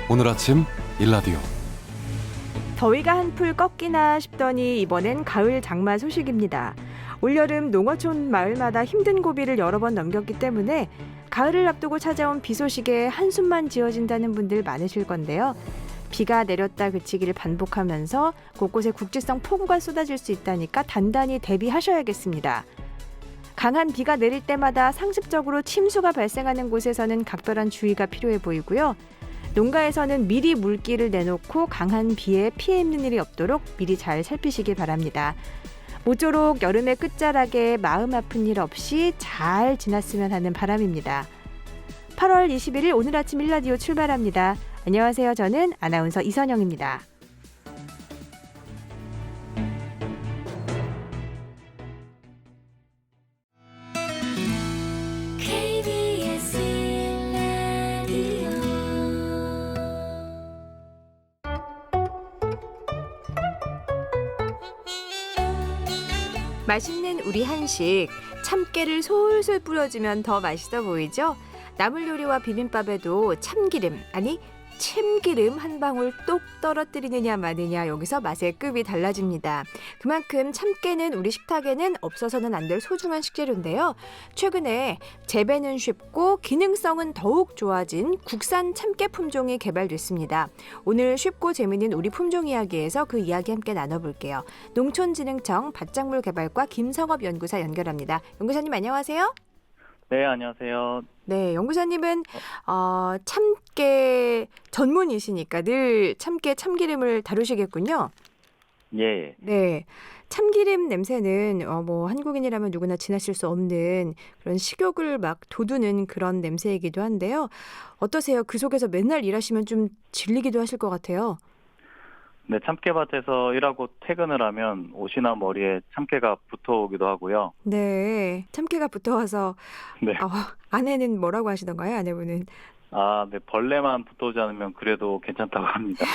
오늘 아침 일라디오. 더위가 한풀 꺾이나 싶더니 이번엔 가을 장마 소식입니다. 올여름 농어촌 마을마다 힘든 고비를 여러 번 넘겼기 때문에 가을을 앞두고 찾아온 비 소식에 한숨만 지어진다는 분들 많으실 건데요. 비가 내렸다 그치기를 반복하면서 곳곳에 국지성 폭우가 쏟아질 수 있다니까 단단히 대비하셔야겠습니다. 강한 비가 내릴 때마다 상습적으로 침수가 발생하는 곳에서는 각별한 주의가 필요해 보이고요. 농가에서는 미리 물기를 내놓고 강한 비에 피해 입는 일이 없도록 미리 잘 살피시기 바랍니다. 모쪼록 여름의 끝자락에 마음 아픈 일 없이 잘 지났으면 하는 바람입니다. 8월 21일 오늘 아침 일라디오 출발합니다. 안녕하세요. 저는 아나운서 이선영입니다. 맛있는 우리 한식, 참깨를 솔솔 뿌려주면 더 맛있어 보이죠? 나물 요리와 비빔밥에도 참기름, 아니 참기름 한 방울 똑 떨어뜨리느냐 마느냐 여기서 맛의 급이 달라집니다. 그만큼 참깨는 우리 식탁에는 없어서는 안 될 소중한 식재료인데요. 최근에 재배는 쉽고 기능성은 더욱 좋아진 국산 참깨 품종이 개발됐습니다. 오늘 쉽고 재미있는 우리 품종 이야기에서 그 이야기 함께 나눠볼게요. 농촌진흥청 밭작물개발과 김성업 연구사 연결합니다. 연구사님 안녕하세요. 네, 안녕하세요. 네, 연구사님은 참깨 전문이시니까 늘 참깨 참기름을 다루시겠군요. 예. 네, 참기름 냄새는 한국인이라면 누구나 지나칠 수 없는 그런 식욕을 막 돋우는 그런 냄새이기도 한데요. 어떠세요? 그 속에서 맨날 일하시면 좀 질리기도 하실 것 같아요. 네, 참깨밭에서 일하고 퇴근을 하면 옷이나 머리에 참깨가 붙어오기도 하고요. 네, 참깨가 붙어와서 네. 아내는 뭐라고 하시던가요? 아내분은? 네, 벌레만 붙어오지 않으면 그래도 괜찮다고 합니다.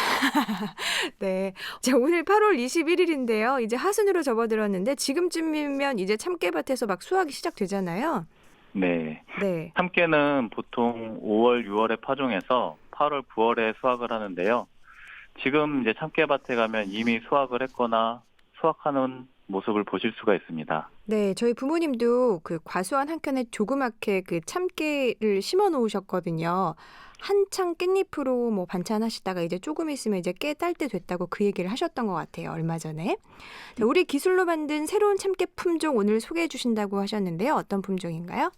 네, 자, 오늘 8월 21일인데요. 이제 하순으로 접어들었는데 지금쯤이면 이제 참깨밭에서 막 수확이 시작되잖아요. 네. 네. 참깨는 보통 5월, 6월에 파종해서 8월, 9월에 수확을 하는데요. 지금 이제 참깨밭에 가면 이미 수확을 했거나 수확하는 모습을 보실 수가 있습니다. 네, 저희 부모님도 그 과수원 한켠에 조그맣게 그 참깨를 심어 놓으셨거든요. 한창 깻잎으로 반찬하시다가 이제 조금 있으면 이제 깨 딸 때 됐다고 그 얘기를 하셨던 것 같아요. 얼마 전에. 자, 우리 기술로 만든 새로운 참깨 품종 오늘 소개해 주신다고 하셨는데요. 어떤 품종인가요?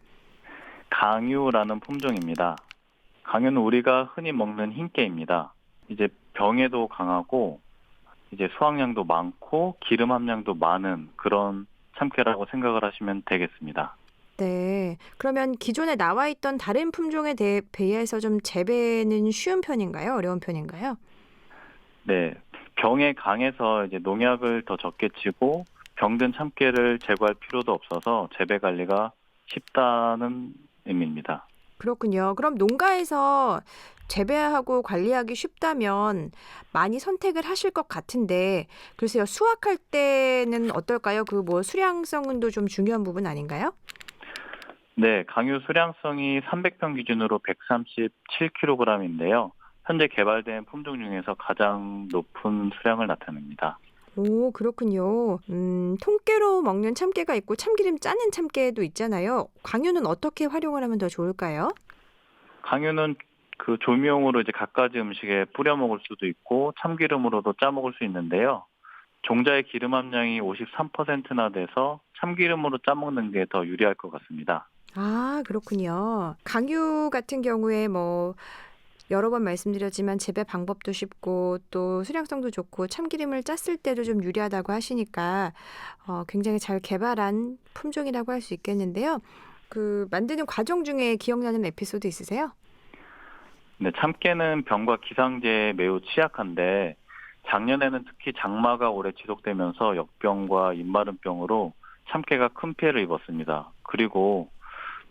강유라는 품종입니다. 강유는 우리가 흔히 먹는 흰깨입니다. 이제 병에도 강하고 이제 수확량도 많고 기름 함량도 많은 그런 참깨라고 생각을 하시면 되겠습니다. 네, 그러면 기존에 나와 있던 다른 품종에 비해서 좀 재배는 쉬운 편인가요? 어려운 편인가요? 네, 병에 강해서 이제 농약을 더 적게 치고 병든 참깨를 제거할 필요도 없어서 재배 관리가 쉽다는 의미입니다. 그렇군요. 그럼 농가에서 재배하고 관리하기 쉽다면 많이 선택을 하실 것 같은데, 글쎄요, 수확할 때는 어떨까요? 수량성도 좀 중요한 부분 아닌가요? 네, 강유 수량성이 300평 기준으로 137kg인데요. 현재 개발된 품종 중에서 가장 높은 수량을 나타냅니다. 오, 그렇군요. 통깨로 먹는 참깨가 있고 참기름 짜는 참깨도 있잖아요. 강유는 어떻게 활용을 하면 더 좋을까요? 강유는 그 조미용으로 이제 갖가지 음식에 뿌려 먹을 수도 있고 참기름으로도 짜 먹을 수 있는데요. 종자의 기름 함량이 53%나 돼서 참기름으로 짜 먹는 게 더 유리할 것 같습니다. 아, 그렇군요. 강유 같은 경우에 여러 번 말씀드렸지만 재배 방법도 쉽고 또 수량성도 좋고 참기름을 짰을 때도 좀 유리하다고 하시니까 굉장히 잘 개발한 품종이라고 할 수 있겠는데요. 그 만드는 과정 중에 기억나는 에피소드 있으세요? 네, 참깨는 병과 기상제에 매우 취약한데 작년에는 특히 장마가 오래 지속되면서 역병과 입마름병으로 참깨가 큰 피해를 입었습니다. 그리고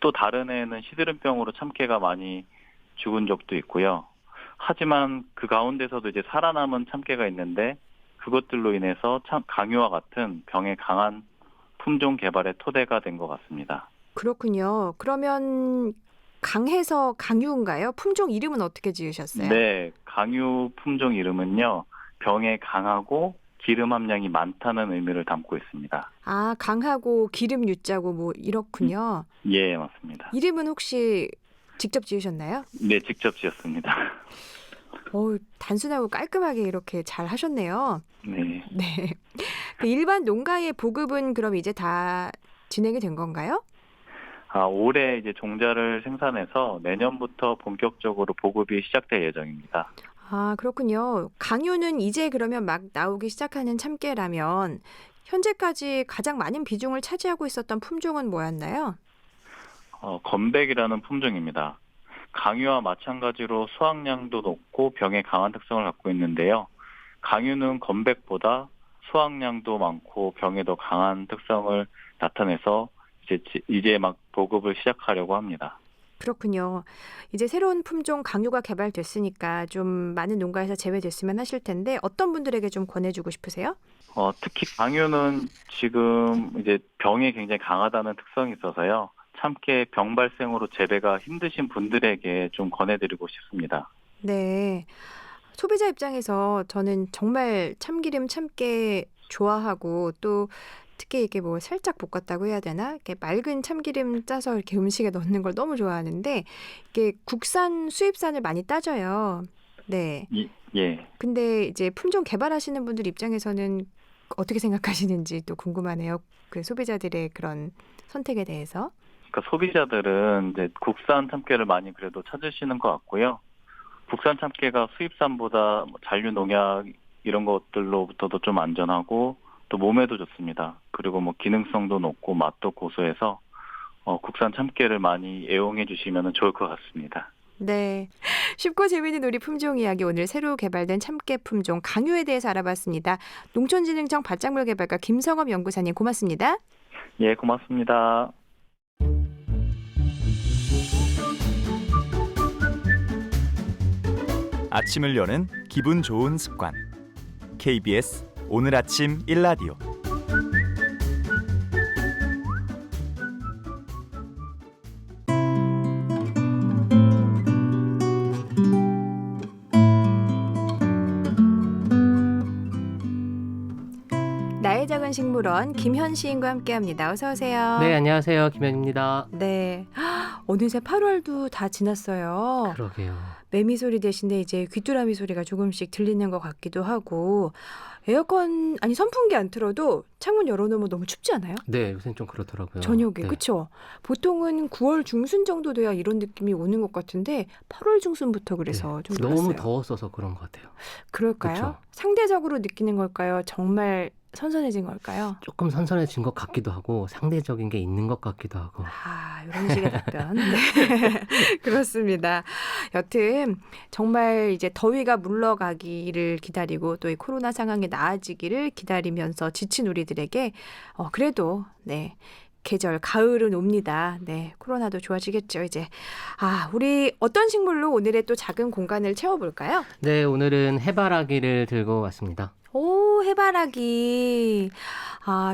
또 다른 해에는 시드름병으로 참깨가 많이 죽은 적도 있고요. 하지만 그 가운데서도 이제 살아남은 참깨가 있는데 그것들로 인해서 참 강유와 같은 병에 강한 품종 개발의 토대가 된 것 같습니다. 그렇군요. 그러면 강해서 강유인가요? 품종 이름은 어떻게 지으셨어요? 네, 강유 품종 이름은요, 병에 강하고 기름 함량이 많다는 의미를 담고 있습니다. 아, 강하고 기름 유자고 뭐 이렇군요. 예, 맞습니다. 이름은 혹시 직접 지으셨나요? 네, 직접 지었습니다. 단순하고 깔끔하게 이렇게 잘 하셨네요. 네. 네. 그 일반 농가의 보급은 그럼 이제 다 진행이 된 건가요? 올해 이제 종자를 생산해서 내년부터 본격적으로 보급이 시작될 예정입니다. 아, 그렇군요. 강유는 이제 그러면 막 나오기 시작하는 참깨라면 현재까지 가장 많은 비중을 차지하고 있었던 품종은 뭐였나요? 건백이라는 품종입니다. 강유와 마찬가지로 수확량도 높고 병에 강한 특성을 갖고 있는데요. 강유는 건백보다 수확량도 많고 병에도 강한 특성을 나타내서 이제 막 보급을 시작하려고 합니다. 그렇군요. 이제 새로운 품종 강유가 개발됐으니까 좀 많은 농가에서 재배됐으면 하실 텐데 어떤 분들에게 좀 권해주고 싶으세요? 특히 강유는 지금 이제 병에 굉장히 강하다는 특성이 있어서요. 참깨 병 발생으로 재배가 힘드신 분들에게 좀 권해드리고 싶습니다. 네. 소비자 입장에서 저는 정말 참기름 참깨 좋아하고 또 특히 이게 뭐 살짝 볶았다고 해야 되나? 이렇게 맑은 참기름 짜서 이렇게 음식에 넣는 걸 너무 좋아하는데 이게 국산, 수입산을 많이 따져요. 네. 예. 근데 이제 품종 개발하시는 분들 입장에서는 어떻게 생각하시는지 또 궁금하네요. 그 소비자들의 그런 선택에 대해서. 그러니까 소비자들은 이제 국산 참깨를 많이 그래도 찾으시는 것 같고요. 국산 참깨가 수입산보다 잔류 농약 이런 것들로부터도 좀 안전하고 또 몸에도 좋습니다. 그리고 뭐 기능성도 높고 맛도 고소해서 국산 참깨를 많이 애용해 주시면 좋을 것 같습니다. 네. 쉽고 재미있는 우리 품종 이야기 오늘 새로 개발된 참깨 품종 강유에 대해서 알아봤습니다. 농촌진흥청 밭작물 개발과 김성업 연구사님 고맙습니다. 예, 고맙습니다. 아침을 여는 기분 좋은 습관. KBS 오늘 아침 1라디오. 나의 작은 식물원 김현 시인과 함께합니다. 어서 오세요. 네, 안녕하세요. 김현입니다. 네. 어느새 8월도 다 지났어요. 그러게요. 매미 소리 대신에 이제 귀뚜라미 소리가 조금씩 들리는 것 같기도 하고 에어컨 아니 선풍기 안 틀어도 창문 열어놓으면 너무 춥지 않아요? 네, 요새는 좀 그렇더라고요. 저녁에 네. 그렇죠? 보통은 9월 중순 정도 돼야 이런 느낌이 오는 것 같은데 8월 중순부터 그래서 네. 좀 너무 놀랐어요. 더웠어서 그런 것 같아요. 그럴까요? 그쵸. 상대적으로 느끼는 걸까요? 정말 선선해진 걸까요? 조금 선선해진 것 같기도 하고 상대적인 게 있는 것 같기도 하고. 이런 식의 답변. 네. 그렇습니다. 여튼 정말 이제 더위가 물러가기를 기다리고 또 이 코로나 상황이 나아지기를 기다리면서 지친 우리들에게 그래도 네. 계절 가을은 옵니다. 네. 코로나도 좋아지겠죠, 이제. 우리 어떤 식물로 오늘의 또 작은 공간을 채워볼까요? 네, 오늘은 해바라기를 들고 왔습니다. 오, 해바라기.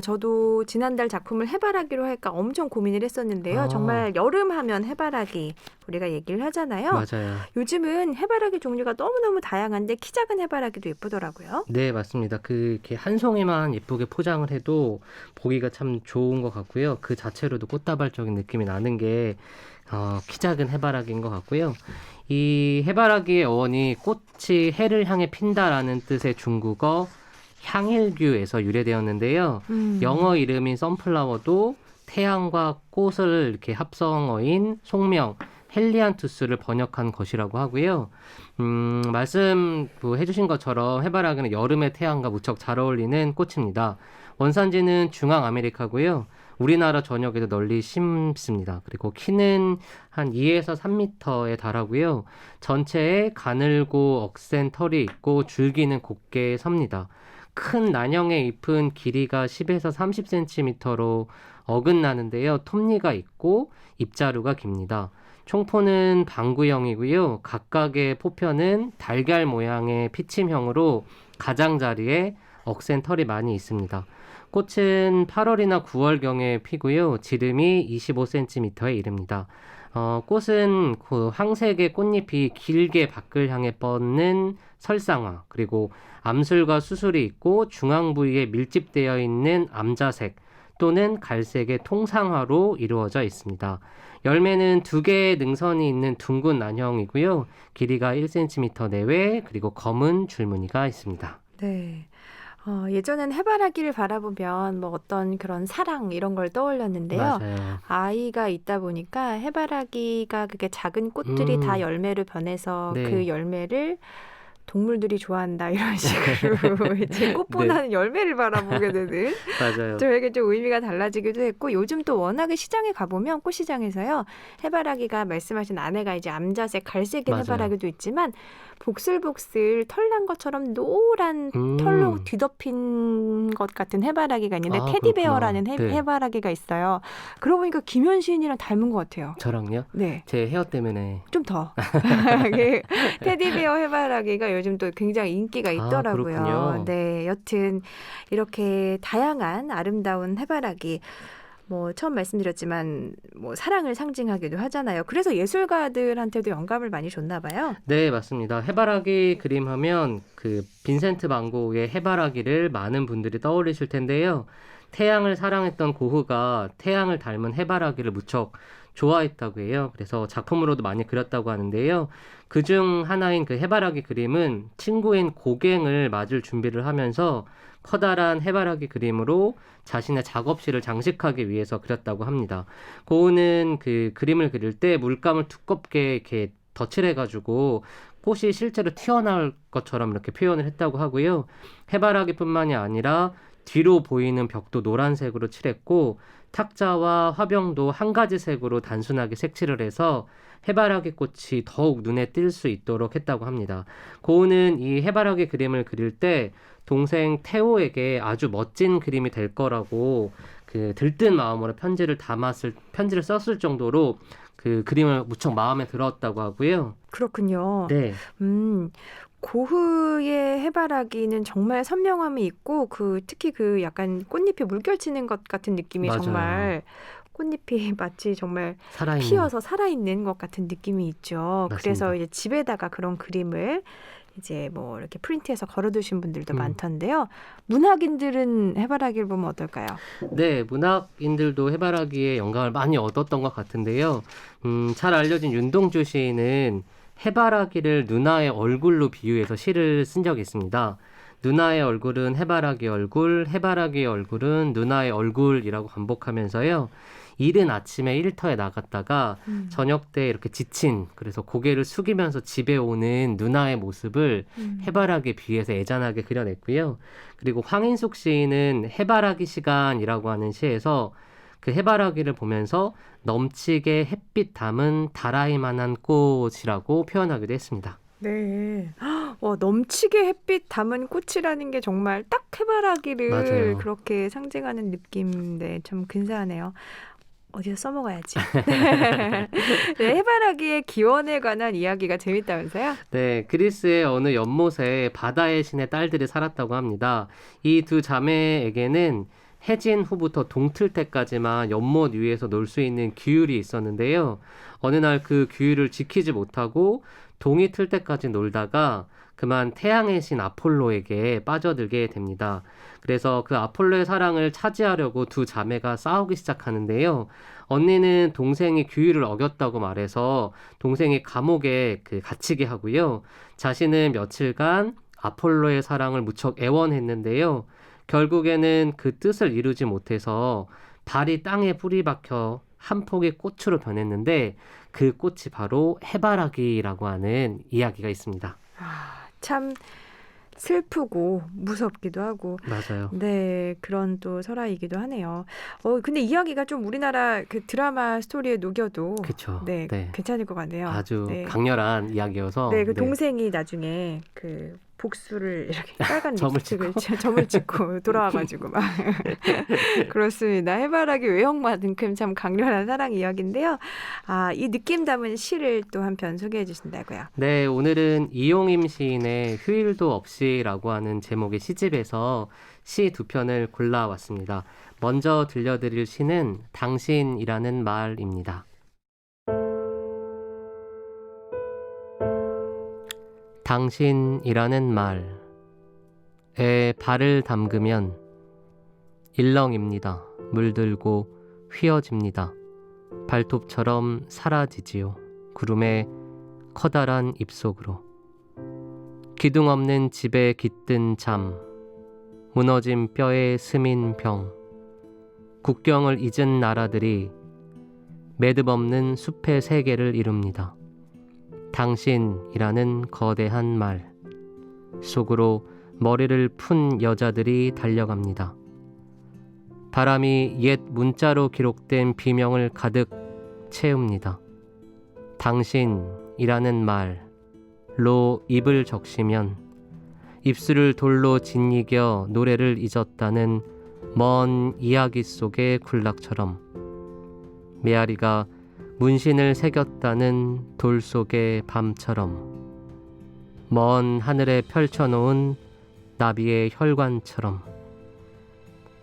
저도 지난달 작품을 해바라기로 할까 엄청 고민을 했었는데요. 정말 여름 하면 해바라기 우리가 얘기를 하잖아요. 맞아요. 요즘은 해바라기 종류가 너무너무 다양한데 키 작은 해바라기도 예쁘더라고요. 네, 맞습니다. 이렇게 한 송이만 예쁘게 포장을 해도 보기가 참 좋은 것 같고요. 그 자체로도 꽃다발적인 느낌이 나는 게 키 작은 해바라기인 것 같고요. 이 해바라기의 어원이 꽃이 해를 향해 핀다라는 뜻의 중국어 향일규에서 유래되었는데요. 영어 이름인 선플라워도 태양과 꽃을 이렇게 합성어인 속명 헬리안투스를 번역한 것이라고 하고요. 말씀 해주신 것처럼 해바라기는 여름의 태양과 무척 잘 어울리는 꽃입니다. 원산지는 중앙 아메리카고요. 우리나라 전역에도 널리 심습니다. 그리고 키는 한 2에서 3m에 달하고요. 전체에 가늘고 억센 털이 있고 줄기는 곱게 섭니다. 큰 난형의 잎은 길이가 10에서 30cm로 어긋나는데요. 톱니가 있고 잎자루가 깁니다. 총포는 방구형이고요. 각각의 포편은 달걀 모양의 피침형으로 가장자리에 억센 털이 많이 있습니다. 꽃은 8월이나 9월경에 피고요. 지름이 25cm에 이릅니다. 꽃은 그 황색의 꽃잎이 길게 밖을 향해 뻗는 설상화, 그리고 암술과 수술이 있고 중앙 부위에 밀집되어 있는 암자색 또는 갈색의 통상화로 이루어져 있습니다. 열매는 2개의 능선이 있는 둥근 난형이고요. 길이가 1cm 내외, 그리고 검은 줄무늬가 있습니다. 네. 예전엔 해바라기를 바라보면 뭐 어떤 그런 사랑 이런 걸 떠올렸는데요. 맞아요. 아이가 있다 보니까 해바라기가 그게 작은 꽃들이 다 열매로 변해서 네. 그 열매를 동물들이 좋아한다 이런 식으로 이제 꽃보다는 열매를 바라보게 되는 맞아요. 저에게 좀 의미가 달라지기도 했고 요즘 또 워낙에 시장에 가보면 꽃시장에서요 해바라기가 말씀하신 안에가 이제 암자색 갈색인 맞아요. 해바라기도 있지만 복슬복슬 털난 것처럼 노란 털로 뒤덮인 것 같은 해바라기가 있는데 아, 테디베어라는 그렇구나. 네. 해바라기가 있어요. 그러고 보니까 김현 시인이랑 닮은 것 같아요. 저랑요? 네. 제 헤어 때문에. 좀 더. 테디베어 해바라기가 요즘 또 굉장히 인기가 있더라고요. 그렇군요. 네, 여튼 이렇게 다양한 아름다운 해바라기. 뭐 처음 말씀드렸지만 뭐 사랑을 상징하기도 하잖아요. 그래서 예술가들한테도 영감을 많이 줬나 봐요. 네, 맞습니다. 해바라기 그림 하면 그 빈센트 반 고흐의 해바라기를 많은 분들이 떠올리실 텐데요. 태양을 사랑했던 고흐가 태양을 닮은 해바라기를 무척 좋아했다고 해요. 그래서 작품으로도 많이 그렸다고 하는데요. 그중 하나인 그 해바라기 그림은 친구인 고갱을 맞을 준비를 하면서 커다란 해바라기 그림으로 자신의 작업실을 장식하기 위해서 그렸다고 합니다. 고흐는 그 그림을 그릴 때 물감을 두껍게 이렇게 덧칠해가지고 꽃이 실제로 튀어나올 것처럼 이렇게 표현을 했다고 하고요. 해바라기뿐만이 아니라 뒤로 보이는 벽도 노란색으로 칠했고 탁자와 화병도 한 가지 색으로 단순하게 색칠을 해서 해바라기 꽃이 더욱 눈에 띌 수 있도록 했다고 합니다. 고흐는 이 해바라기 그림을 그릴 때 동생 테오에게 아주 멋진 그림이 될 거라고 그 들뜬 마음으로 편지를 썼을 정도로 그 그림을 무척 마음에 들었다고 하고요. 그렇군요. 네. 고흐의 해바라기는 정말 선명함이 있고 특히 그 약간 꽃잎에 물결치는 것 같은 느낌이 맞아요. 정말 꽃잎이 마치 정말 살아있는. 피어서 살아있는 것 같은 느낌이 있죠. 맞습니다. 그래서 이제 집에다가 그런 그림을 이제 뭐 이렇게 프린트해서 걸어두신 분들도 많던데요. 문학인들은 해바라기를 보면 어떨까요? 네, 문학인들도 해바라기에 영감을 많이 얻었던 것 같은데요. 잘 알려진 윤동주 시인은 해바라기를 누나의 얼굴로 비유해서 시를 쓴 적이 있습니다. 누나의 얼굴은 해바라기 얼굴, 해바라기의 얼굴은 누나의 얼굴이라고 반복하면서요. 이른 아침에 일터에 나갔다가 저녁 때 이렇게 지친, 그래서 고개를 숙이면서 집에 오는 누나의 모습을 해바라기에 비해서 애잔하게 그려냈고요. 그리고 황인숙 시인은 해바라기 시간이라고 하는 시에서 그 해바라기를 보면서 넘치게 햇빛 담은 다라이만한 꽃이라고 표현하기도 했습니다. 네. 넘치게 햇빛 담은 꽃이라는 게 정말 딱 해바라기를 맞아요. 그렇게 상징하는 느낌인데 참 근사하네요. 어디서 써먹어야지. 네, 해바라기의 기원에 관한 이야기가 재밌다면서요? 네, 그리스의 어느 연못에 바다의 신의 딸들이 살았다고 합니다. 이 두 자매에게는 해진 후부터 동틀 때까지만 연못 위에서 놀 수 있는 규율이 있었는데요. 어느 날 그 규율을 지키지 못하고 동이 틀 때까지 놀다가 그만 태양의 신 아폴로에게 빠져들게 됩니다. 그래서 그 아폴로의 사랑을 차지하려고 두 자매가 싸우기 시작하는데요. 언니는 동생이 규율을 어겼다고 말해서 동생이 감옥에 갇히게 하고요. 자신은 며칠간 아폴로의 사랑을 무척 애원했는데요. 결국에는 그 뜻을 이루지 못해서 발이 땅에 뿌리 박혀 한 폭의 꽃으로 변했는데 그 꽃이 바로 해바라기라고 하는 이야기가 있습니다. 참 슬프고 무섭기도 하고. 맞아요. 네, 그런 또 설화이기도 하네요. 근데 이야기가 좀 우리나라 그 드라마 스토리에 녹여도 그쵸. 네, 네. 괜찮을 것 같네요. 아주 네. 강렬한 이야기여서 네, 그 동생이 나중에 그 복수를 이렇게 빨간 점을 립스틱을 점을 찍고 돌아와가지고 막 그렇습니다. 해바라기 외형만큼 참 강렬한 사랑 이야기인데요. 이 느낌 담은 시를 또 한 편 소개해 주신다고요. 네, 오늘은 이용임 시인의 휴일도 없이라고 하는 제목의 시집에서 시 두 편을 골라왔습니다. 먼저 들려드릴 시는 당신이라는 말입니다. 당신이라는 말에 발을 담그면 일렁입니다. 물들고 휘어집니다. 발톱처럼 사라지지요. 구름의 커다란 입속으로. 기둥 없는 집에 깃든 잠, 무너진 뼈에 스민 병, 국경을 잊은 나라들이 매듭 없는 숲의 세계를 이룹니다. 당신이라는 거대한 말 속으로 머리를 푼 여자들이 달려갑니다. 바람이 옛 문자로 기록된 비명을 가득 채웁니다. 당신이라는 말로 입을 적시면 입술을 돌로 짓이겨 노래를 잊었다는 먼 이야기 속의 군락처럼 메아리가 문신을 새겼다는 돌 속의 밤처럼 먼 하늘에 펼쳐놓은 나비의 혈관처럼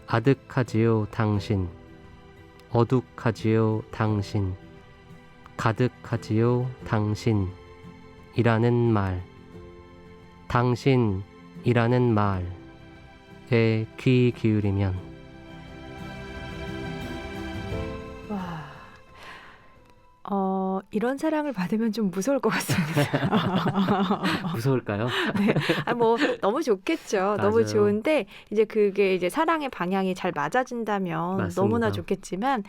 아득하지요 당신, 어둑하지요 당신, 가득하지요 당신이라는 말, 당신이라는 말에 귀 기울이면 이런 사랑을 받으면 좀 무서울 것 같습니다. 무서울까요? 네. 뭐 너무 좋겠죠. 너무 맞아요. 좋은데 이제 그게 이제 사랑의 방향이 잘 맞아진다면 맞습니다. 너무나 좋겠지만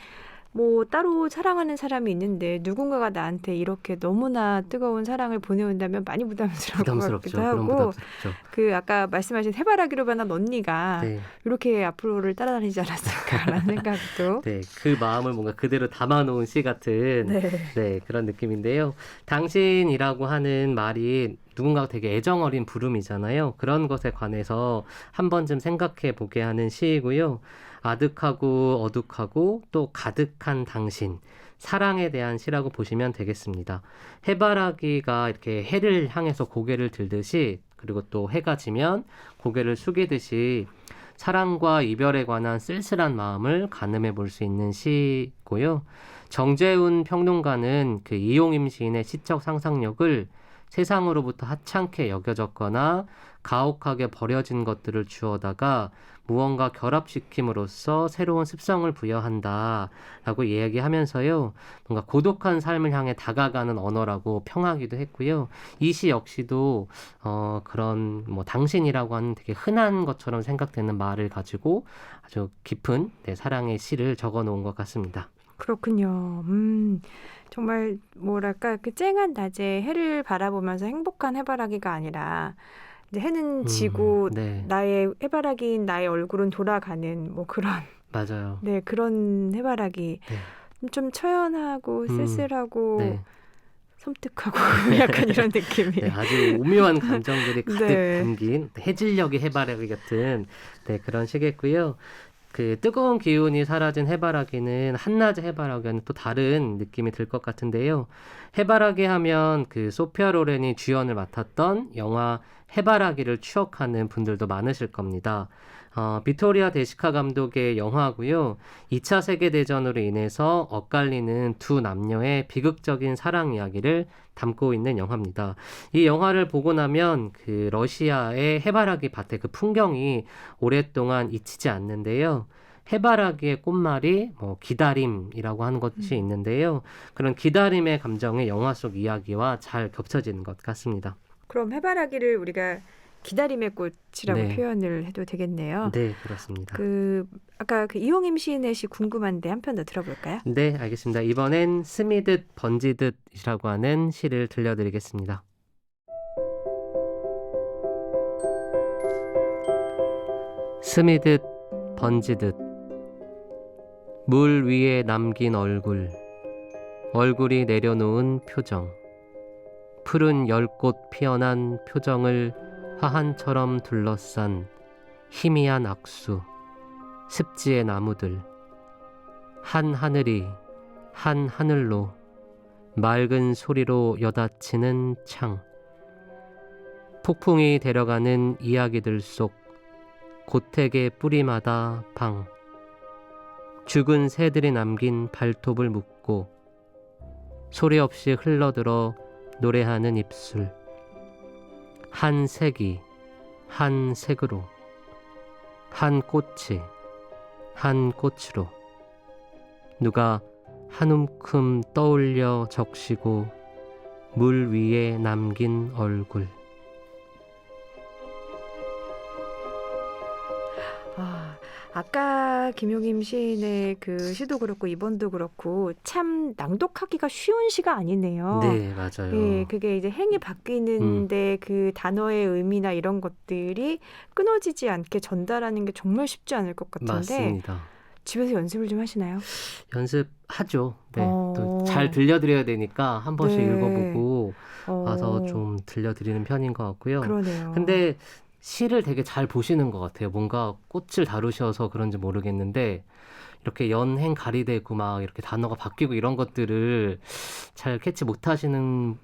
뭐 따로 사랑하는 사람이 있는데 누군가가 나한테 이렇게 너무나 뜨거운 사랑을 보내온다면 많이 부담스러울 것 부담스럽죠. 같기도 그럼 하고 부담스럽죠. 그 아까 말씀하신 해바라기로 변한 언니가 네. 이렇게 앞으로를 따라다니지 않았을까라는 생각도 네, 그 마음을 뭔가 그대로 담아놓은 시 같은 네, 그런 느낌인데요. 당신이라고 하는 말이 누군가가 되게 애정어린 부름이잖아요. 그런 것에 관해서 한 번쯤 생각해 보게 하는 시이고요. 아득하고 어둑하고 또 가득한 당신, 사랑에 대한 시라고 보시면 되겠습니다. 해바라기가 이렇게 해를 향해서 고개를 들듯이, 그리고 또 해가 지면 고개를 숙이듯이 사랑과 이별에 관한 쓸쓸한 마음을 가늠해 볼 수 있는 시고요. 정재훈 평론가는 그 이용임 시인의 시적 상상력을 세상으로부터 하찮게 여겨졌거나 가혹하게 버려진 것들을 주워다가 무언가 결합시킴으로써 새로운 습성을 부여한다라고 이야기하면서요. 뭔가 고독한 삶을 향해 다가가는 언어라고 평하기도 했고요. 이 시 역시도 그런 뭐 당신이라고 하는 되게 흔한 것처럼 생각되는 말을 가지고 아주 깊은 사랑의 시를 적어놓은 것 같습니다. 그렇군요. 정말 뭐랄까 그 쨍한 낮에 해를 바라보면서 행복한 해바라기가 아니라 이제 해는 지고 네, 나의 해바라기인 나의 얼굴은 돌아가는 뭐 그런 맞아요. 네 그런 해바라기 좀 처연하고 쓸쓸하고 네. 섬뜩하고 약간 이런 느낌이 네, 아주 오묘한 감정들이 가득 네. 담긴 해질녘의 해바라기 같은 그런 시겠고요. 그 뜨거운 기운이 사라진 해바라기는 한낮의 해바라기와는 또 다른 느낌이 들 것 같은데요. 해바라기 하면 그 소피아 로렌이 주연을 맡았던 영화 해바라기를 추억하는 분들도 많으실 겁니다. 비토리아 데시카 감독의 영화고요. 2차 세계대전으로 인해서 엇갈리는 두 남녀의 비극적인 사랑 이야기를 담고 있는 영화입니다. 이 영화를 보고 나면 그 러시아의 해바라기 밭의 그 풍경이 오랫동안 잊히지 않는데요. 해바라기의 꽃말이 뭐 기다림이라고 하는 것이 있는데요. 그런 기다림의 감정이 영화 속 이야기와 잘 겹쳐지는 것 같습니다. 그럼 해바라기를 우리가 기다림의 꽃이라고 네. 표현을 해도 되겠네요. 네, 그렇습니다. 아까 그 이용임 시인의 시 궁금한데 한 편 더 들어볼까요? 네, 알겠습니다. 이번엔 스미듯 번지듯이라고 하는 시를 들려드리겠습니다. 스미듯 번지듯 물 위에 남긴 얼굴이 내려놓은 표정, 푸른 열꽃 피어난 표정을 화한처럼 둘러싼 희미한 악수, 습지의 나무들, 한 하늘이 한 하늘로 맑은 소리로 여닫히는 창, 폭풍이 데려가는 이야기들 속 고택의 뿌리마다 방, 죽은 새들이 남긴 발톱을 묶고 소리 없이 흘러들어 노래하는 입술, 한 색이 한 색으로, 한 꽃이 한 꽃으로 누가 한 움큼 떠올려 적시고 물 위에 남긴 얼굴. 아까 김용임 시인의 그 시도 그렇고 이번도 그렇고 참 낭독하기가 쉬운 시가 아니네요. 네, 맞아요. 예, 그게 이제 행이 바뀌는데 그 단어의 의미나 이런 것들이 끊어지지 않게 전달하는 게 정말 쉽지 않을 것 같은데 맞습니다. 집에서 연습을 좀 하시나요? 연습하죠. 네, 어. 또 잘 들려드려야 되니까 한 번씩 네. 읽어보고 어, 와서 좀 들려드리는 편인 것 같고요. 그러네요. 근데 시를 되게 잘 보시는 것 같아요. 뭔가 꽃을 다루셔서 그런지 모르겠는데 이렇게 연행 가리되고 막 이렇게 단어가 바뀌고 이런 것들을 잘 캐치 못하시는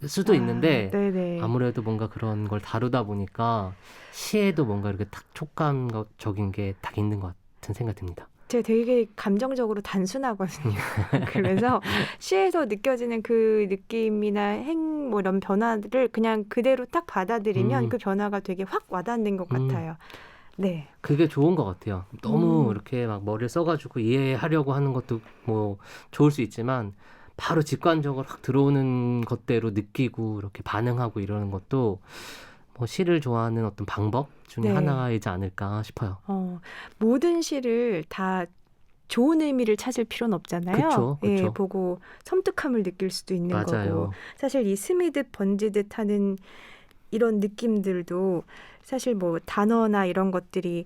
수도 있는데 네네. 아무래도 뭔가 그런 걸 다루다 보니까 시에도 뭔가 이렇게 딱 촉감적인 게 딱 있는 것 같은 생각이 듭니다. 제가 되게 감정적으로 단순하거든요. 그래서 시에서 느껴지는 그 느낌이나 행 뭐 이런 변화들을 그냥 그대로 딱 받아들이면 그 변화가 되게 확 와닿는 것 같아요. 네. 그게 좋은 것 같아요. 너무 음. 이렇게 막 머리를 써가지고 이해하려고 하는 것도 뭐 좋을 수 있지만 바로 직관적으로 확 들어오는 것대로 느끼고 이렇게 반응하고 이러는 것도 뭐 시를 좋아하는 어떤 방법 중에 네. 하나이지 않을까 싶어요. 모든 시를 다 좋은 의미를 찾을 필요는 없잖아요. 그쵸, 예, 그쵸. 보고 섬뜩함을 느낄 수도 있는 거고. 맞아요. 사실 이 스미듯 번지듯 하는 이런 느낌들도 사실 뭐 단어나 이런 것들이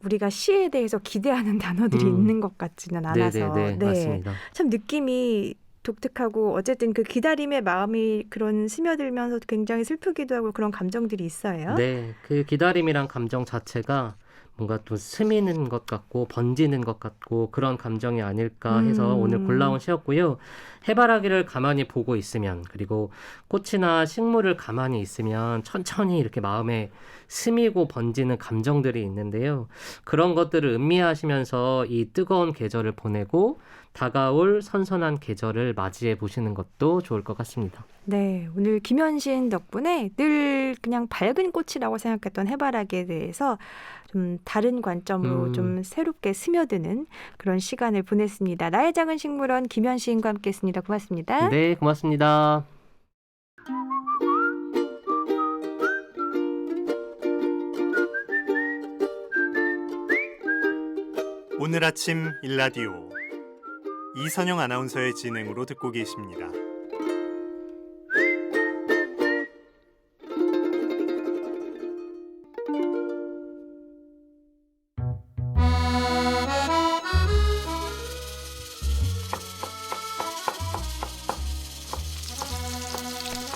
우리가 시에 대해서 기대하는 단어들이 있는 것 같지는 않아서 네네네, 네. 맞습니다. 참 느낌이 독특하고 어쨌든 그 기다림의 마음이 그런 스며들면서 굉장히 슬프기도 하고 그런 감정들이 있어요. 네, 그 기다림이란 감정 자체가 뭔가 또 스미는 것 같고 번지는 것 같고 그런 감정이 아닐까 해서 오늘 골라온 시였고요. 해바라기를 가만히 보고 있으면 그리고 꽃이나 식물을 가만히 있으면 천천히 이렇게 마음에 스미고 번지는 감정들이 있는데요. 그런 것들을 음미하시면서 이 뜨거운 계절을 보내고 다가올 선선한 계절을 맞이해 보시는 것도 좋을 것 같습니다. 네, 오늘 김현신 덕분에 늘 그냥 밝은 꽃이라고 생각했던 해바라기에 대해서 좀 다른 관점으로 좀 새롭게 스며드는 그런 시간을 보냈습니다. 나의 작은 식물원 김현신과 함께했습니다. 고맙습니다. 네, 고맙습니다. 오늘 아침 일라디오 이선영 아나운서의 진행으로 듣고 계십니다.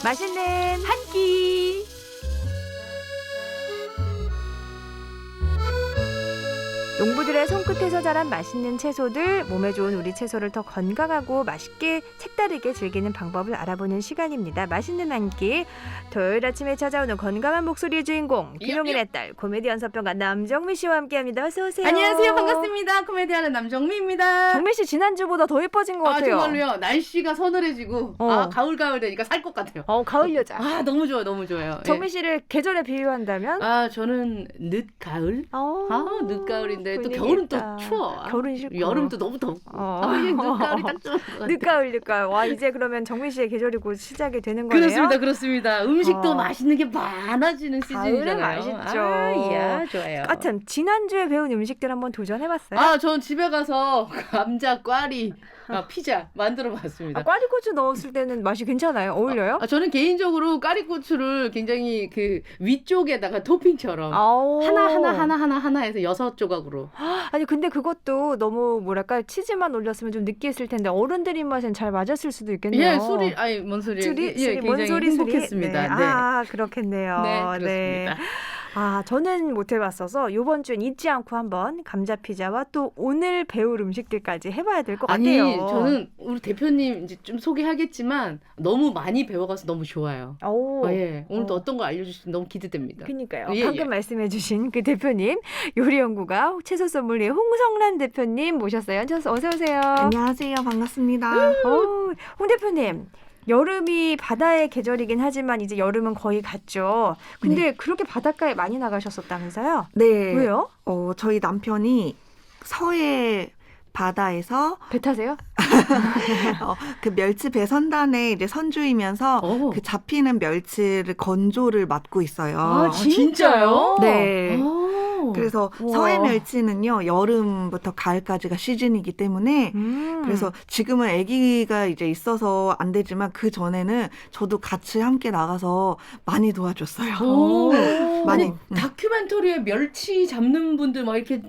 맛있는 한 끼. 농부들의 손끝에서 자란 맛있는 채소들, 몸에 좋은 우리 채소를 더 건강하고 맛있게 색다르게 즐기는 방법을 알아보는 시간입니다. 맛있는 한 끼. 토요일 아침에 찾아오는 건강한 목소리의 주인공 김용인의 딸 코미디언 서평가 남정미 씨와 함께합니다. 어서 오세요. 안녕하세요. 반갑습니다. 코미디언의 남정미입니다. 정미 씨 지난주보다 더 예뻐진 것 같아요. 정말로요. 날씨가 서늘해지고 가을 되니까 살 것 같아요. 가을 여자. 너무 좋아요. 너무 좋아요. 정미 씨를 계절에 비유한다면? 저는 늦가을. 늦가을인데 또 분위기 겨울은 있다. 또 추워. 겨울은 싫고. 여름 또 너무 덥고. 그냥 늦가을이 딱 좋은 것 같아요. 늦가을. 와, 이제 그러면 정미 씨의 계절이 곧 시작이 되는 거네요. 그렇습니다. 음식도 맛있는 게 많아지는 시즌이잖아요. 맛있죠. 이야, 좋아요. 참 지난주에 배운 음식들 한번 도전해봤어요? 전 집에 가서 감자, 꽈리, 피자 만들어봤습니다. 꽈리고추 넣었을 때는 맛이 괜찮아요? 어울려요? 저는 개인적으로 꽈리고추를 굉장히 그 위쪽에다가 토핑처럼 하나 해서 6조각으로 정도로. 아니 근데 그것도 너무 뭐랄까 치즈만 올렸으면 좀 느끼했을 텐데 어른들 입맛엔 잘 맞았을 수도 있겠네요. 예, 술이 아니 뭔 소리? 예, 뭔 굉장히 소리 행복했습니다. 네. 네. 아 그렇겠네요. 네, 그렇습니다. 아 저는 못 해봤어서 이번 주엔 잊지 않고 한번 감자 피자와 또 오늘 배울 음식들까지 해봐야 될 것 아니, 같아요. 저는 우리 대표님 이제 좀 소개하겠지만 너무 많이 배워가서 너무 좋아요. 오, 예, 오늘 또 어떤 거 알려주실지 너무 기대됩니다. 그러니까요. 예, 방금 예. 말씀해주신 그 대표님 요리연구가 채소 소믈리에 홍성란 대표님 모셨어요. 어서 오세요. 안녕하세요. 반갑습니다. 홍 대표님. 여름이 바다의 계절이긴 하지만 이제 여름은 거의 갔죠. 근데 그렇게 바닷가에 많이 나가셨었다면서요? 네. 왜요? 저희 남편이 서해 바다에서 배 타세요? 그 멸치 배선단에 이제 선주이면서 오. 그 잡히는 멸치를 건조를 맡고 있어요. 아, 진짜요? 네. 오. 그래서 우와. 서해 멸치는요 여름부터 가을까지가 시즌이기 때문에 그래서 지금은 아기가 이제 있어서 안 되지만 그 전에는 저도 같이 함께 나가서 많이 도와줬어요. 오. 많이. 아니 다큐멘터리에 멸치 잡는 분들 막 이렇게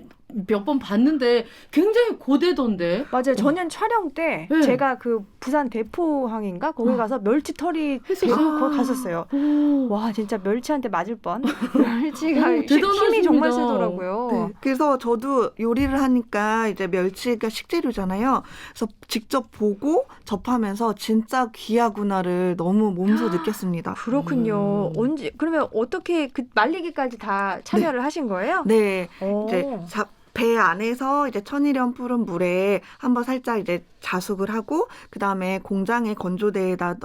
몇 번 봤는데 굉장히 고되던데. 맞아요. 저는 촬영 때 네. 제가 그 부산 대포항인가 거기 가서 멸치털이 했었어요? 거기 갔었어요. 오. 와 진짜 멸치한테 맞을 뻔. 멸치가 오, 대단하십니다. 힘이 정말 세더라고요. 네, 그래서 저도 요리를 하니까 이제 멸치가 식재료잖아요. 그래서 직접 보고 접하면서 진짜 귀하구나를 너무 몸소 느꼈습니다. 그렇군요. 언제 그러면 어떻게 그 말리기까지 다 참여를 하신 거예요? 네, 오. 이제 배 안에서 이제 천일염 뿌른 물에 한번 살짝 이제 자숙을 하고 그 다음에 공장의 건조대에다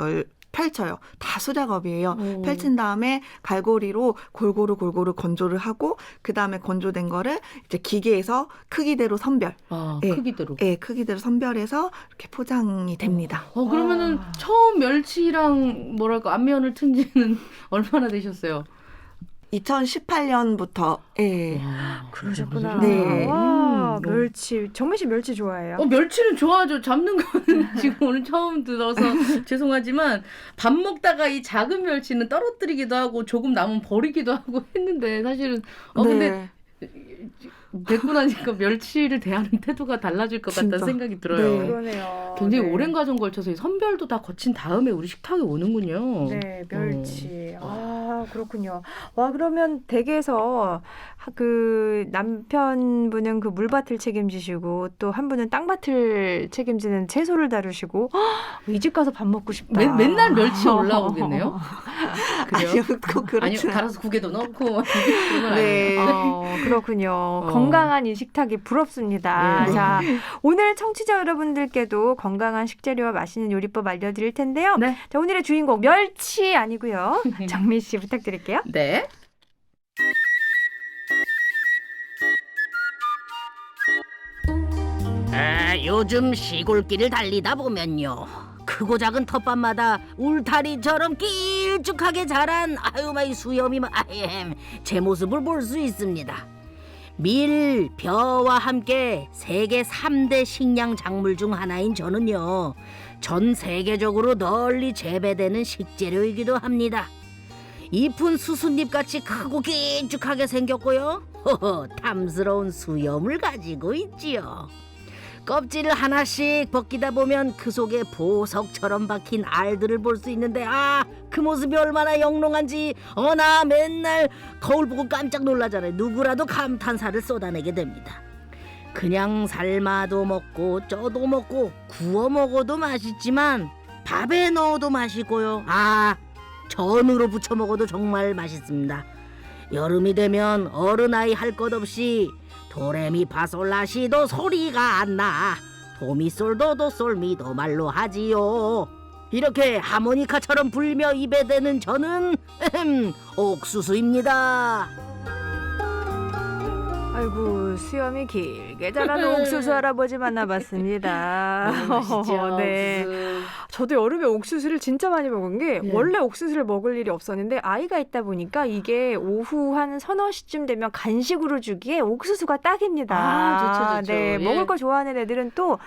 펼쳐요. 다 수작업이에요. 오. 펼친 다음에 갈고리로 골고루 건조를 하고 그 다음에 건조된 거를 이제 기계에서 크기대로 선별. 아, 예. 크기대로. 예, 크기대로 선별해서 이렇게 포장이 됩니다. 그러면은 처음 멸치랑 뭐랄까 안면을 튼 지는 얼마나 되셨어요? 2018년부터 예. 그러셨구나. 네. 와, 음. 멸치. 정민 씨 멸치 좋아해요? 멸치는 좋아하죠. 잡는 거는 지금 오늘 처음 들어서 죄송하지만 밥 먹다가 이 작은 멸치는 떨어뜨리기도 하고 조금 남으면 버리기도 하고 했는데 사실은 근데 뵙고 나니까 멸치를 대하는 태도가 달라질 것 같다는 진짜. 생각이 들어요. 네. 그러네요. 굉장히 네. 오랜 과정 걸쳐서 이 선별도 다 거친 다음에 우리 식탁에 오는군요. 네, 멸치. 아, 그렇군요. 와, 그러면 댁에서 그 남편분은 그 물밭을 책임지시고 또 한 분은 땅밭을 책임지는 채소를 다루시고 이 집 가서 밥 먹고 싶다. 맨날 멸치 올라오겠네요. 그래요? 아니요, 꼭 아니 그렇지 갈아서 국에도 넣고 그런 건 네. 그렇군요. 건강한 이 식탁이 부럽습니다. 네. 자, 오늘 청취자 여러분들께도 건강한 식재료와 맛있는 요리법 알려드릴 텐데요. 네. 자, 오늘의 주인공 멸치 아니고요. 정민 씨 부탁드릴게요. 네. 요즘 시골길을 달리다 보면요 크고 작은 텃밭마다 울타리처럼 길쭉하게 자란 아유마이 수염이 제 모습을 볼 수 있습니다. 밀, 벼와 함께 세계 3대 식량 작물 중 하나인 저는요 전 세계적으로 널리 재배되는 식재료이기도 합니다. 잎은 수순잎같이 크고 길쭉하게 생겼고요 탐스러운 수염을 가지고 있지요. 껍질을 하나씩 벗기다 보면 그 속에 보석처럼 박힌 알들을 볼 수 있는데 그 모습이 얼마나 영롱한지 나 맨날 거울 보고 깜짝 놀라잖아요. 누구라도 감탄사를 쏟아내게 됩니다. 그냥 삶아도 먹고 쪄도 먹고 구워 먹어도 맛있지만 밥에 넣어도 맛있고요. 전으로 부쳐 먹어도 정말 맛있습니다. 여름이 되면 어른아이 할 것 없이 도레미파솔라시도 소리가 안 나. 도미솔도 도솔미도 말로 하지요. 이렇게 하모니카처럼 불며 입에 대는 저는 옥수수입니다. 아이고 수염이 길게 자란 옥수수 할아버지 만나봤습니다. 맛있죠. 네. 옥수수. 저도 여름에 옥수수를 진짜 많이 먹은 게 네. 원래 옥수수를 먹을 일이 없었는데 아이가 있다 보니까 이게 오후 한 서너 시쯤 되면 간식으로 주기에 옥수수가 딱입니다. 좋죠. 네, 예. 먹을 거 좋아하는 애들은 또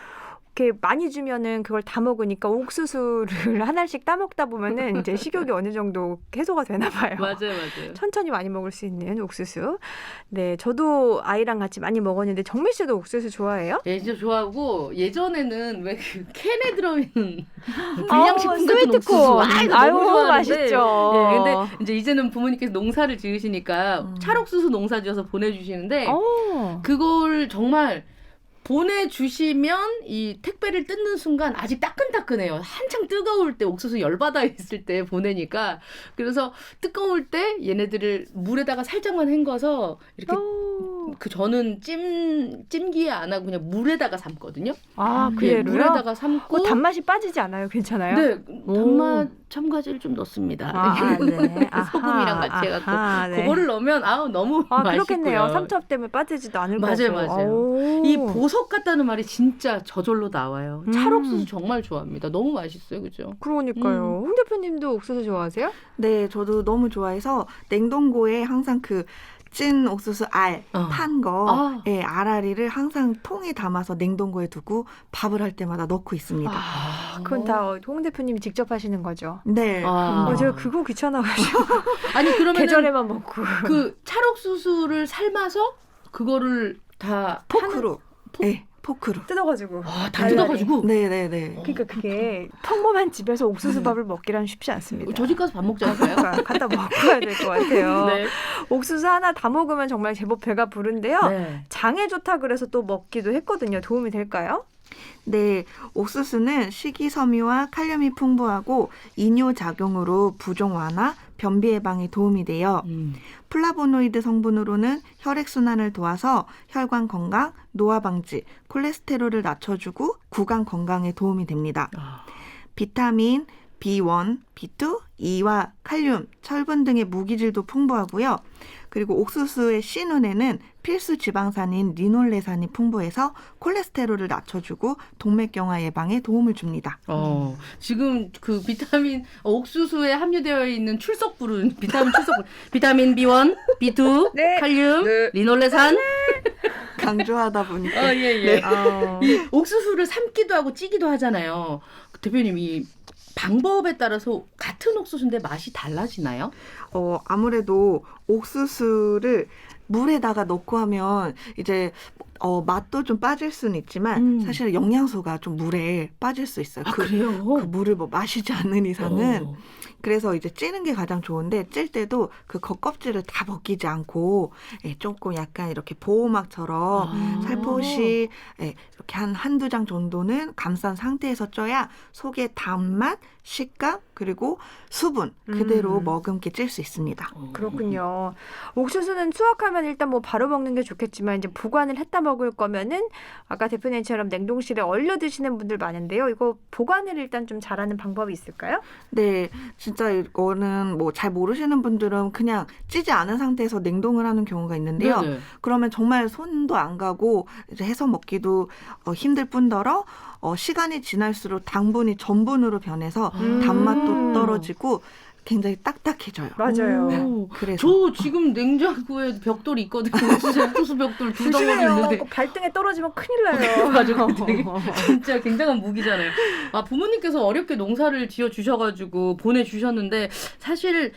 이렇게 많이 주면은 그걸 다 먹으니까 옥수수를 하나씩 따먹다 보면은 이제 식욕이 어느 정도 해소가 되나 봐요. 맞아요. 천천히 많이 먹을 수 있는 옥수수. 네, 저도 아이랑 같이 많이 먹었는데 정미 씨도 옥수수 좋아해요? 예, 진짜 좋아하고 예전에는 왜 그 캔에 들어있는 불량식품 같은 스위트콘. 옥수수 아이고, 아유, 너무 좋아하는데 맛있죠. 예, 근데 이제 이제는 부모님께서 농사를 지으시니까 찰옥수수 농사 지어서 보내주시는데 그걸 정말 보내주시면 이 택배를 뜯는 순간 아직 따끈따끈해요. 한창 뜨거울 때 옥수수 열받아 있을 때 보내니까 그래서 뜨거울 때 얘네들을 물에다가 살짝만 헹궈서 이렇게 그 저는 찜기에 안 하고 그냥 물에다가 삶거든요. 아, 예, 그래요? 물에다가 삶고 단맛이 빠지지 않아요? 괜찮아요? 네, 단맛 첨가제를 좀 넣습니다. 네. 소금이랑 같이 해갖고 네. 그거를 넣으면 너무 맛있고요. 그렇겠네요. 삼투압 때문에 빠지지도 않을 거고. 맞아요. 이 보석 같다는 말이 진짜 저절로 나와요. 찰옥수수 정말 좋아합니다. 너무 맛있어요, 그죠? 그러니까요. 홍 대표님도 옥수수 좋아하세요? 네, 저도 너무 좋아해서 냉동고에 항상 그 찐 옥수수 알 판 거, 예, 알알이를 항상 통에 담아서 냉동고에 두고 밥을 할 때마다 넣고 있습니다. 그건 다 홍 대표님이 직접 하시는 거죠? 네. 제가 그거 귀찮아가지고 아니 그러면 계절에만 먹고 그 찰옥수수를 삶아서 그거를 다 포크로, 네, 포크로 뜯어가지고 다 뜯어가지고. 네네네. 그러니까 그게 평범한 집에서 옥수수밥을 먹기란 쉽지 않습니다. 저 집 가서 밥 먹자니까요. 갖다 먹어야 될 것 같아요. 네. 옥수수 하나 다 먹으면 정말 제법 배가 부른데요. 네. 장에 좋다 그래서 또 먹기도 했거든요. 도움이 될까요? 네, 옥수수는 식이섬유와 칼륨이 풍부하고 이뇨작용으로 부종 완화, 변비 예방에 도움이 돼요. 플라보노이드 성분으로는 혈액순환을 도와서 혈관 건강, 노화 방지, 콜레스테롤을 낮춰주고 구강 건강에 도움이 됩니다. 비타민 B1, B2, E와 칼륨, 철분 등의 무기질도 풍부하고요. 그리고 옥수수의 씨눈에는 필수 지방산인 리놀레산이 풍부해서 콜레스테롤을 낮춰주고 동맥경화 예방에 도움을 줍니다. 지금 그 비타민 옥수수에 함유되어 있는 출석부른 비타민 B1, B2, 네. 칼륨, 네. 리놀레산. 강조하다 보니까. 예. 이 옥수수를 삶기도 하고 찌기도 하잖아요. 대표님 이 방법에 따라서 같은 옥수수인데 맛이 달라지나요? 아무래도 옥수수를 물에다가 넣고 하면 이제 맛도 좀 빠질 수는 있지만 사실 영양소가 좀 물에 빠질 수 있어요. 그래요? 그 물을 마시지 않는 이상은. 그래서 이제 찌는 게 가장 좋은데 찔 때도 그 겉껍질을 다 벗기지 않고 조금 약간 이렇게 보호막처럼 살포시 이렇게 한두 장 정도는 감싼 상태에서 쪄야 속에 단맛, 식감 그리고 수분 그대로 머금게 찔 수 있습니다. 그렇군요. 옥수수는 수확하면 일단 바로 먹는 게 좋겠지만 이제 보관을 했다 먹을 거면은 아까 대표님처럼 냉동실에 얼려 드시는 분들 많은데요. 이거 보관을 일단 좀 잘하는 방법이 있을까요? 네, 진짜 이거는 잘 모르시는 분들은 그냥 찌지 않은 상태에서 냉동을 하는 경우가 있는데요. 네네. 그러면 정말 손도 안 가고 이제 해서 먹기도 힘들 뿐더러 시간이 지날수록 당분이 전분으로 변해서 단맛도 떨어지고 굉장히 딱딱해져요. 맞아요. 그래서 저 지금 냉장고에 벽돌이 있거든요. 옥수수 벽돌 두 덩어리 있는데. 발등에 떨어지면 큰일 나요. 맞아, 되게 진짜 굉장한 무기잖아요. 부모님께서 어렵게 농사를 지어 주셔가지고 보내주셨는데 사실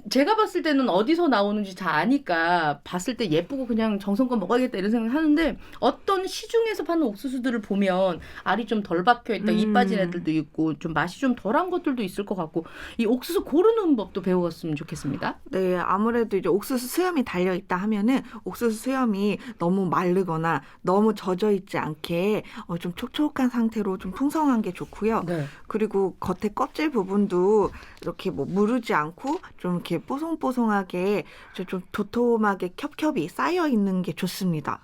제가 봤을 때는 어디서 나오는지 잘 아니까 봤을 때 예쁘고 그냥 정성껏 먹어야겠다 이런 생각을 하는데 어떤 시중에서 파는 옥수수들을 보면 알이 좀 덜 박혀있다 잎 빠진 애들도 있고 좀 맛이 좀 덜한 것들도 있을 것 같고 이 옥수수 고르는 법도 배워갔으면 좋겠습니다. 네, 아무래도 이제 옥수수 수염이 달려있다 하면은 옥수수 수염이 너무 마르거나 너무 젖어있지 않게 좀 촉촉한 상태로 좀 풍성한 게 좋고요. 네. 그리고 겉에 껍질 부분도 이렇게 무르지 않고 좀 이렇게 뽀송뽀송하게 좀 도톰하게 겹겹이 쌓여 있는 게 좋습니다.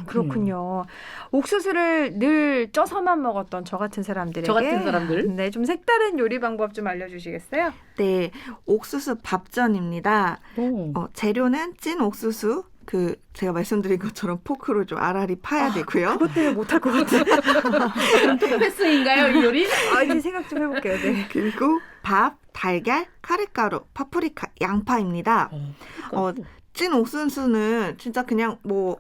그렇군요. 옥수수를 늘 쪄서만 먹었던 저 같은 사람들에게 저 같은 사람들? 네, 좀 색다른 요리 방법 좀 알려주시겠어요? 네, 옥수수 밥전입니다. 재료는 찐 옥수수. 제가 말씀드린 것처럼 포크로 좀 알알이 파야 되고요. 그것 때문에 못할 것 같아요. 그럼 또 패스인가요, 이 요리? 이제 생각 좀 해볼게요. 네. 그리고 밥, 달걀, 카레가루, 파프리카, 양파입니다. 찐 옥수수는 진짜 그냥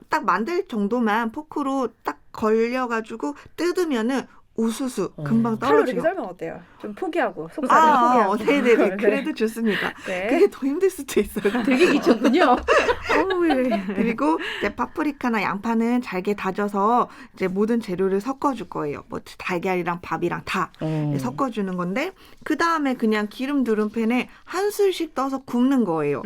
딱 만들 정도만 포크로 딱 걸려가지고 뜯으면은 우수수 금방 칼로 이렇게 떨어져요. 썰면 어때요? 좀 포기하고 속살을 포기하고. 네네네. 그래도 좋습니다. 네. 그게 더 힘들 수도 있어요. 되게 귀찮군요. 어우, 예. 그리고 이제 파프리카나 양파는 잘게 다져서 이제 모든 재료를 섞어줄 거예요. 뭐 달걀이랑 밥이랑 다 섞어주는 건데 그 다음에 그냥 기름 두른 팬에 한 술씩 떠서 굽는 거예요.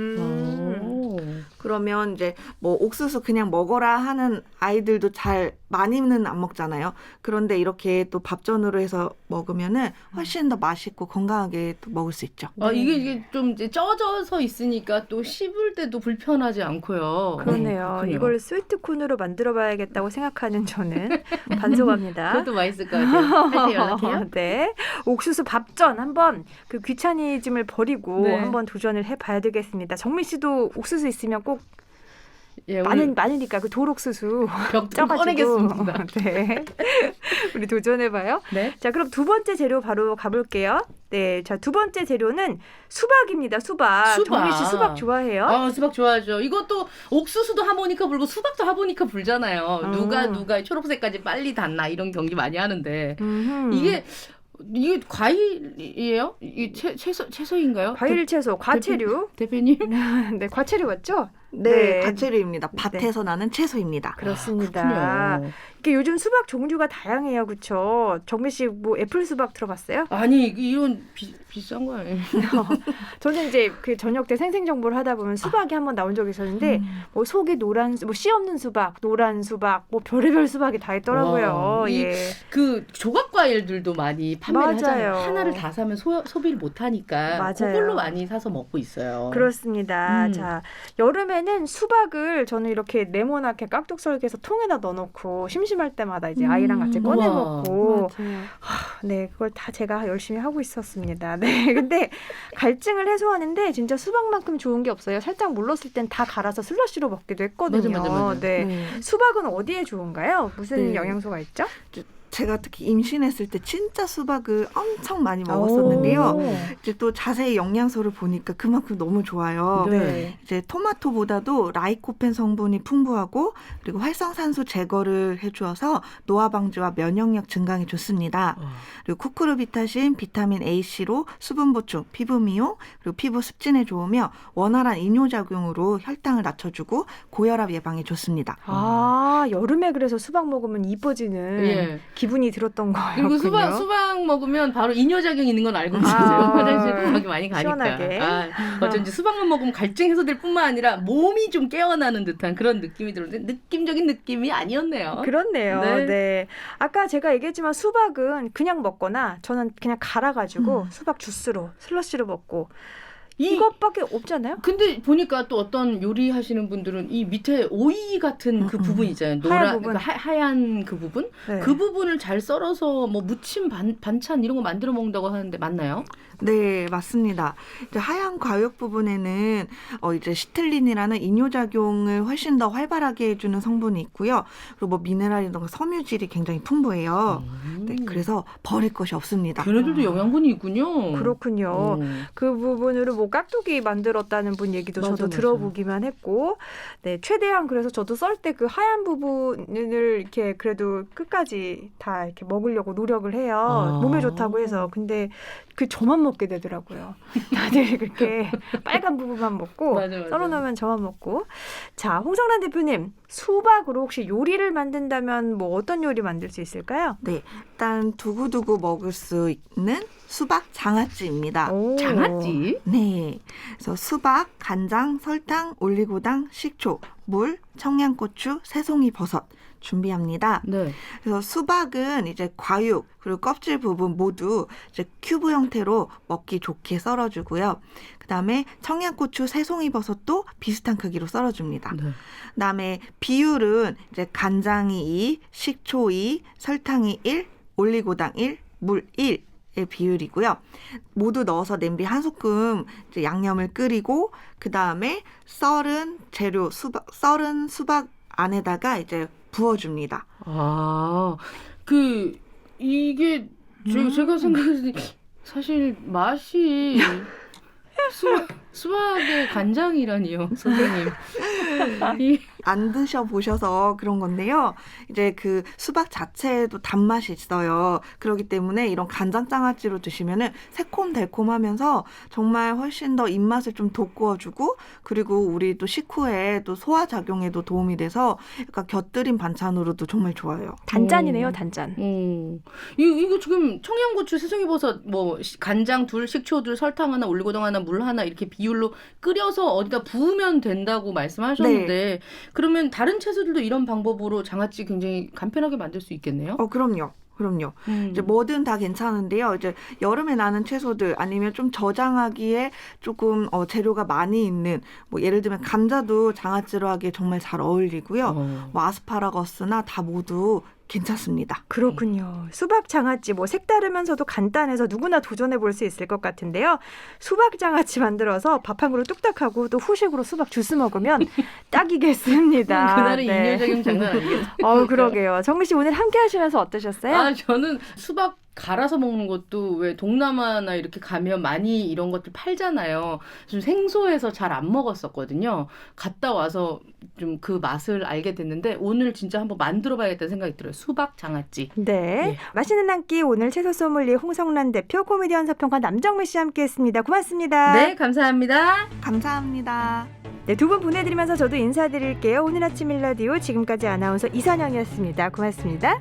그러면 이제 뭐 옥수수 그냥 먹어라 하는 아이들도 잘 많이는 안 먹잖아요. 그런데 이렇게 또 밥전으로 해서 먹으면은 훨씬 더 맛있고 건강하게 또 먹을 수 있죠. 이게 좀 이제 쪄져서 있으니까 또 씹을 때도 불편하지 않고요. 그러네요. 그렇군요. 이걸 스위트콘으로 만들어봐야겠다고 생각하는 저는 반성합니다. 그것도 맛있을 것 같아요. 할 때 연락해요. 네, 옥수수 밥전 한번 그 귀차니즘을 버리고 네. 한번 도전을 해봐야 되겠습니다. 정민 씨도 옥수수 있으면 꼭 예, 오늘 많으니까 그 돌옥수수 벽 쪄가지고 꺼내겠습니다. 네, 우리 도전해봐요. 네. 자, 그럼 두 번째 재료 바로 가볼게요. 네, 자, 두 번째 재료는 수박입니다. 수박. 정민 씨 수박 좋아해요? 수박 좋아하죠. 이것도 옥수수도 하모니카 불고 수박도 하모니카 불잖아요. 누가 초록색까지 빨리 닿나 이런 경기 많이 하는데 이게 과일이에요? 이게 채소인가요? 과일 채소, 과채류. 대표님? 네, 과채류 맞죠? 네, 과채류입니다. 밭에서 나는 채소입니다. 그렇습니다. 그렇군요. 이게 요즘 수박 종류가 다양해요, 그렇죠? 정민 씨 뭐 애플 수박 들어봤어요? 아니 이런 비싼 거 아니에요? 저는 이제 그 저녁 때 생생 정보를 하다 보면 수박이 한번 나온 적이 있었는데 뭐 속이 노란, 뭐 씨 없는 수박, 노란 수박, 뭐 별의별 수박이 다 있더라고요. 와, 예. 그 조각 과일들도 많이 판매를 하잖아요. 맞아요. 하나를 다 사면 소비를 못 하니까 맞아요. 그걸로 많이 사서 먹고 있어요. 그렇습니다. 자, 여름에는 수박을 저는 이렇게 네모나게 깍둑 썰기해서 통에다 넣어놓고 심심할 때마다 이제 아이랑 같이 꺼내 우와. 먹고 네, 그걸 다 제가 열심히 하고 있었습니다. 네, 근데 갈증을 해소하는데 진짜 수박만큼 좋은 게 없어요. 살짝 물렀을 땐 다 갈아서 슬러시로 먹기도 했거든요. 맞아. 네. 수박은 어디에 좋은가요? 무슨 네. 영양소가 있죠? 제가 특히 임신했을 때 진짜 수박을 엄청 많이 먹었었는데요. 이제 또 자세히 영양소를 보니까 그만큼 너무 좋아요. 네. 이제 토마토보다도 라이코펜 성분이 풍부하고 그리고 활성산소 제거를 해주어서 노화 방지와 면역력 증강에 좋습니다. 그리고 쿠크루비타신, 비타민 A, C로 수분 보충, 피부 미용, 그리고 피부 습진에 좋으며 원활한 이뇨작용으로 혈당을 낮춰주고 고혈압 예방에 좋습니다. 여름에 그래서 수박 먹으면 이뻐지는 예. 기분이 들었던 거예요. 그리고 수박 먹으면 바로 이뇨작용 있는 건 알고 있어요. 화장실 구멍이 많이 가니까. 시원하게. 어쩐지 수박만 먹으면 갈증 해소될 뿐만 아니라 몸이 좀 깨어나는 듯한 그런 느낌이 들었는데 느낌적인 느낌이 아니었네요. 그렇네요. 네. 네. 아까 제가 얘기했지만 수박은 그냥 먹거나 저는 그냥 갈아가지고 수박 주스로 슬러시로 먹고 이것밖에 없잖아요. 근데 보니까 또 어떤 요리하시는 분들은 이 밑에 오이 같은 그 부분 있잖아요. 하얀 부분. 하얀 그 부분? 네. 그 부분을 잘 썰어서 뭐 무침 반찬 이런 거 만들어 먹는다고 하는데 맞나요? 네, 맞습니다. 이제 하얀 과육 부분에는 이제 시틀린이라는 이뇨작용을 훨씬 더 활발하게 해주는 성분이 있고요. 그리고 뭐 미네랄이나 섬유질이 굉장히 풍부해요. 네, 그래서 버릴 것이 없습니다. 걔네들도 영양분이 있군요. 그렇군요. 그 부분으로 뭐 깍두기 만들었다는 분 얘기도 저도 들어보기만 했고, 네, 최대한 그래서 저도 썰 때 그 하얀 부분을 이렇게 그래도 끝까지 다 이렇게 먹으려고 노력을 해요. 몸에 좋다고 해서. 근데 그 저만 먹게 되더라고요. 다들 그렇게 빨간 부분만 먹고 맞아. 썰어놓으면 저만 먹고. 자, 홍성란 대표님, 수박으로 혹시 요리를 만든다면 뭐 어떤 요리 만들 수 있을까요? 네, 일단 두고두고 먹을 수 있는 수박 장아찌입니다. 장아찌? 네, 그래서 수박, 간장, 설탕, 올리고당, 식초, 물, 청양고추, 새송이 버섯 준비합니다. 네. 그래서 수박은 이제 과육 그리고 껍질 부분 모두 이제 큐브 형태로 먹기 좋게 썰어주고요. 그다음에 청양고추, 새송이 버섯도 비슷한 크기로 썰어줍니다. 네. 그다음에 비율은 이제 간장이 2, 식초 2, 설탕이 1, 올리고당 1, 물 1. 의 비율이고요. 모두 넣어서 냄비 한 소끔 이제 양념을 끓이고 그 다음에 썰은 수박 안에다가 이제 부어줍니다. 이게 제가 생각했을 때 사실 맛이 수박의 간장이라니요, 선생님. 안 드셔보셔서 그런 건데요. 이제 그 수박 자체에도 단맛이 있어요. 그렇기 때문에 이런 간장장아찌로 드시면은 새콤달콤하면서 정말 훨씬 더 입맛을 좀 돋구어주고, 그리고 우리 또 식후에 또 소화작용에도 도움이 돼서 약간 곁들인 반찬으로도 정말 좋아요. 단짠이네요, 단짠. 이거 지금 청양고추, 새송이버섯, 뭐 간장 둘, 식초 둘, 설탕 하나, 올리고당 하나, 물 하나 이렇게 비율로 끓여서 어디다 부으면 된다고 말씀하셨는데 네. 그러면 다른 채소들도 이런 방법으로 장아찌 굉장히 간편하게 만들 수 있겠네요? 그럼요. 이제 뭐든 다 괜찮은데요. 이제 여름에 나는 채소들 아니면 좀 저장하기에 조금 재료가 많이 있는, 뭐 예를 들면 감자도 장아찌로 하기에 정말 잘 어울리고요. 뭐 아스파라거스나 다 모두 괜찮습니다. 그렇군요. 수박 장아찌 뭐 색다르면서도 간단해서 누구나 도전해 볼 수 있을 것 같은데요. 수박 장아찌 만들어서 밥 한 그릇 뚝딱 하고 또 후식으로 수박 주스 먹으면 딱이겠습니다. 그날의 네. 인효작용 장난 아니겠어요? 그러게요. 정미 씨 오늘 함께 하시면서 어떠셨어요? 저는 수박 갈아서 먹는 것도 왜 동남아나 이렇게 가면 많이 이런 것들 팔잖아요. 좀 생소해서 잘 안 먹었었거든요. 갔다 와서 좀 그 맛을 알게 됐는데 오늘 진짜 한번 만들어봐야겠다는 생각이 들어요. 수박 장아찌. 네. 예. 맛있는 한 끼 오늘 채소 소믈리에 홍성란 대표, 코미디언 서평가 남정미 씨 함께했습니다. 고맙습니다. 네, 감사합니다. 감사합니다. 네, 두 분 보내드리면서 저도 인사드릴게요. 오늘 아침 일라디오 지금까지 아나운서 이선영이었습니다. 고맙습니다.